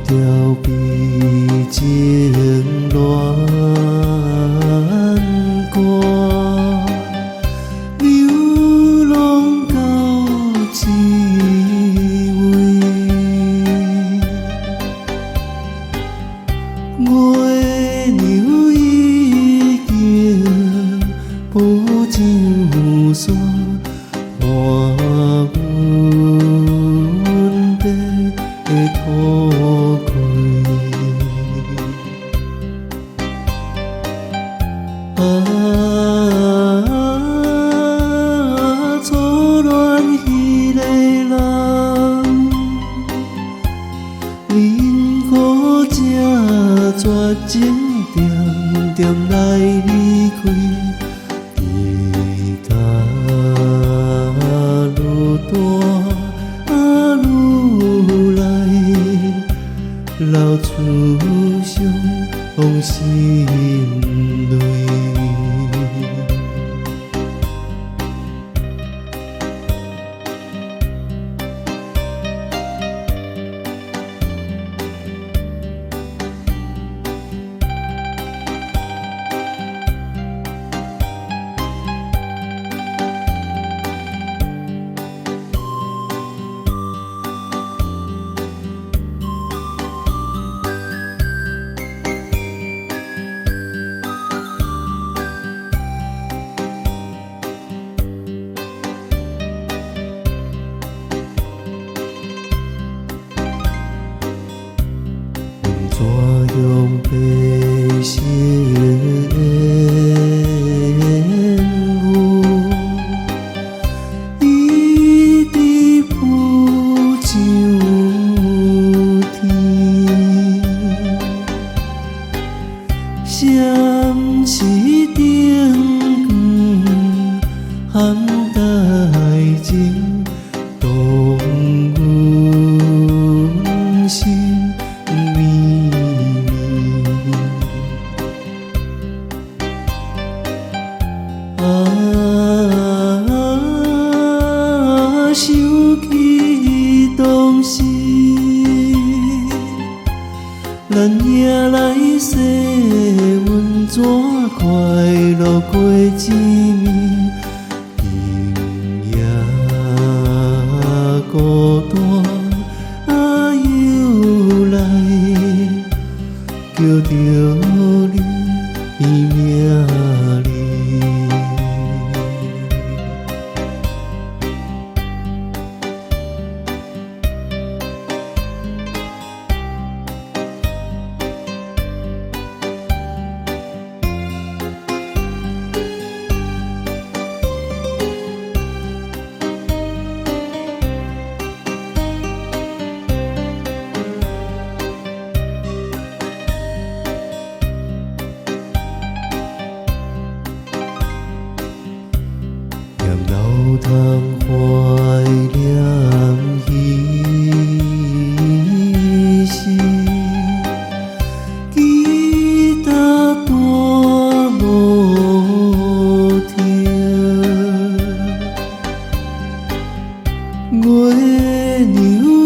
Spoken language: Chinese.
条悲情恋歌，流浪到滋味。我的牛已经步上山，换阮的土开。初恋迄个人，恁可这绝情点点来离开，伊甲愈大愈来，流出伤往心内。怎样悲喜缘故，一直浮上天。闪是灯光含大情，动阮心。想起当时，咱也来说，阮怎快乐过一暝，今夜孤单又来，叫着你名字。流淌怀念彼时，吉他弹无停，我的牛。